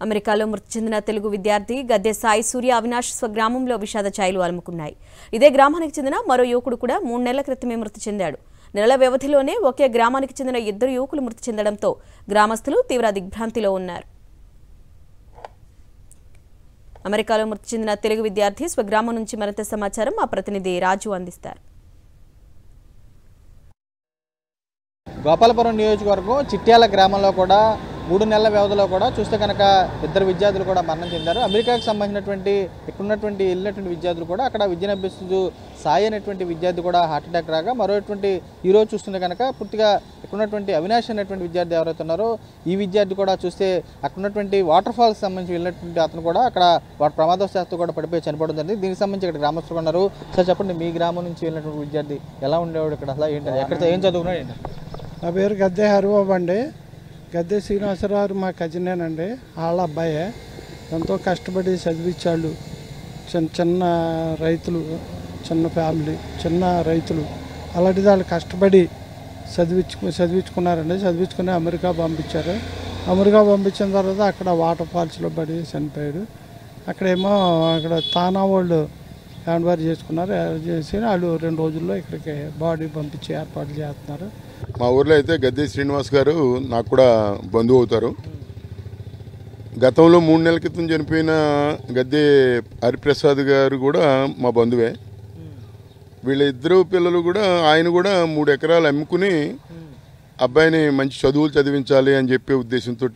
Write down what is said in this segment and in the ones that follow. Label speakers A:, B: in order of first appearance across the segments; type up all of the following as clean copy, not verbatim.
A: అమెరికాలో మృతి చెందిన తెలుగు విద్యార్థి గద్దె సాయి సూర్య అవినాష్ స్వగ్రామంలో విషాద ఛాయలు అలుముకున్నాయి. ఇదే గ్రామానికి చెందిన మరో యువకుడు కూడా 3 నెలల క్రితమే మృతి చెందాడు. నెలల వ్యవధిలోనే ఒకే గ్రామానికి చెందిన 2 యువకులు మృతి చెందడంతో గ్రామస్తులు తీవ్ర దిగ్భ్రాంతిలో ఉన్నారు. అమెరికాలో మృతి చెందిన తెలుగు విద్యార్థి స్వగ్రామం నుంచి మరింత సమాచారం మా ప్రతినిధి రాజు అందిస్తారు.
B: గోపాలపురం నియోజకవర్గం చిట్యాల గ్రామంలో కూడా 3 నెలల వ్యవధిలో కూడా చూస్తే కనుక 2 విద్యార్థులు కూడా మరణం చెందారు. అమెరికాకి సంబంధించినటువంటి ఇక్కడున్నటువంటి వెళ్ళినటువంటి విద్యార్థులు కూడా అక్కడ విద్యను అభ్యసిస్తూ సాయి అనేటువంటి విద్యార్థి కూడా హార్ట్ అటాక్ రాగా మరోటువంటి ఈరోజు చూస్తుంటే కనుక పూర్తిగా ఇక్కడున్నటువంటి అవినాష్ అనేటువంటి విద్యార్థి ఎవరైతే ఉన్నారో ఈ విద్యార్థి కూడా చూస్తే అక్కడున్నటువంటి వాటర్ ఫాల్స్ సంబంధించి వెళ్ళినటువంటి అతను కూడా అక్కడ వాటి ప్రమాదవశాత్తు కూడా పడిపోయి చనిపోవడం జరిగింది. దీనికి సంబంధించి ఇక్కడ గ్రామస్తులు ఉన్నారు. సార్ చెప్పండి, మీ గ్రామం నుంచి వెళ్ళినటువంటి విద్యార్థి ఎలా ఉండేవాడు, ఇక్కడ అసలు ఏంటంటే ఎక్కడ ఏం చదువుకున్నాడు ఏంటి?
C: నా పేరు గద్దె హరిబాబు అండి. గద్దె శ్రీనివాసరావు మా కజినేనండి. వాళ్ళ అబ్బాయే ఎంతో కష్టపడి చదివించాళ్ళు. చిన్న రైతులు, చిన్న ఫ్యామిలీ, చిన్న రైతులు అలాంటిది వాళ్ళు కష్టపడి చదివించుకున్నారండి. చదివించుకుని అమెరికా పంపించారు. అమెరికా పంపించిన తర్వాత అక్కడ వాటర్ ఫాల్స్లో పడి చనిపోయాడు. అక్కడేమో అక్కడ తానా వాళ్ళు హ్యాండ్ చేసుకున్నారు. చేసి వాళ్ళు 2 రోజుల్లో ఇక్కడికి బాడీ పంపించి ఏర్పాట్లు చేస్తున్నారు.
D: మా ఊర్లో అయితే గద్దె శ్రీనివాస్ గారు నాకు కూడా బంధువు అవుతారు. గతంలో 3 నెలల క్రితం చనిపోయిన గద్దె హరిప్రసాద్ గారు కూడా మా బంధువే. వీళ్ళిద్దరు పిల్లలు కూడా ఆయన కూడా 3 ఎకరాలు అమ్ముకుని అబ్బాయిని మంచి చదువులు చదివించాలి అని చెప్పే ఉద్దేశంతో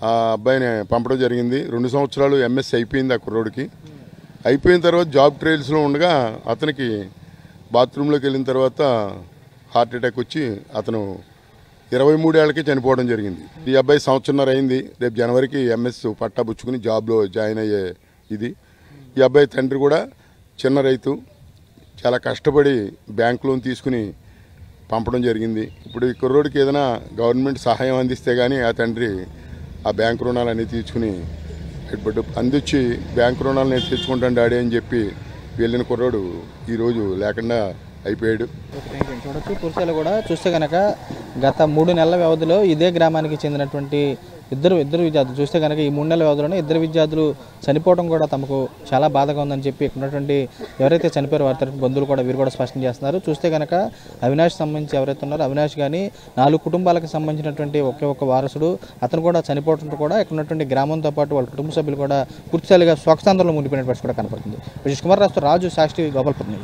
D: ఆ అబ్బాయిని పంపడం జరిగింది. 2 సంవత్సరాలు ఎంఎస్ అయిపోయింది ఆ కుర్రోడికి. అయిపోయిన తర్వాత జాబ్ ట్రయల్స్లో ఉండగా అతనికి బాత్రూంలోకి వెళ్ళిన తర్వాత హార్ట్ అటాక్ వచ్చి అతను 23 ఏళ్ళకే చనిపోవడం జరిగింది. ఈ అబ్బాయి 1.5 సంవత్సరం అయింది. రేపు జనవరికి ఎంఎస్ పట్టా పుచ్చుకుని జాబ్లో జాయిన్ అయ్యే ఇది. ఈ అబ్బాయి తండ్రి కూడా చిన్న రైతు, చాలా కష్టపడి బ్యాంక్ లోన్ తీసుకుని పంపడం జరిగింది. ఇప్పుడు ఈ కుర్రోడికి ఏదైనా గవర్నమెంట్ సహాయం అందిస్తే కానీ ఆ తండ్రి ఆ బ్యాంక్ రుణాలన్నీ తీసుకుని అందించి బ్యాంక్ రుణాలు నేను తెచ్చుకుంటాను డాడీ అని చెప్పి వెళ్ళిన కుర్రోడు ఈరోజు లేకుండా అయిపోయాడు.
B: చూడొచ్చు పూర్తిలో కూడా చూస్తే కనుక గత 3 నెలల వ్యవధిలో ఇదే గ్రామానికి చెందినటువంటి ఇద్దరు విద్యార్థులు చూస్తే కనుక ఈ 3 నెలల వ్యవధిలోనే 2 విద్యార్థులు చనిపోవడం కూడా తమకు చాలా బాధగా ఉందని చెప్పి ఉన్నటువంటి ఎవరైతే చనిపోయారో వారి తరఫున బంధువులు కూడా వీరు కూడా స్పష్టం చేస్తున్నారు. చూస్తే కనుక అవినాష్ సంబంధించి ఎవరైతే ఉన్నారో అవినాష్ కానీ 4 కుటుంబాలకు సంబంధించినటువంటి ఒకే వారసుడు అతను కూడా చనిపోవడంతో కూడా ఇక్కడ ఉన్నటువంటి గ్రామంతో పాటు వాళ్ళ కుటుంబ సభ్యులు కూడా పూర్తిగా శోకస్థానంలో మునిపోయిన పరిస్థితి కూడా కనపడుతుంది. విజయ్ కుమార్ రాజు సాక్షి గోపాలపురం.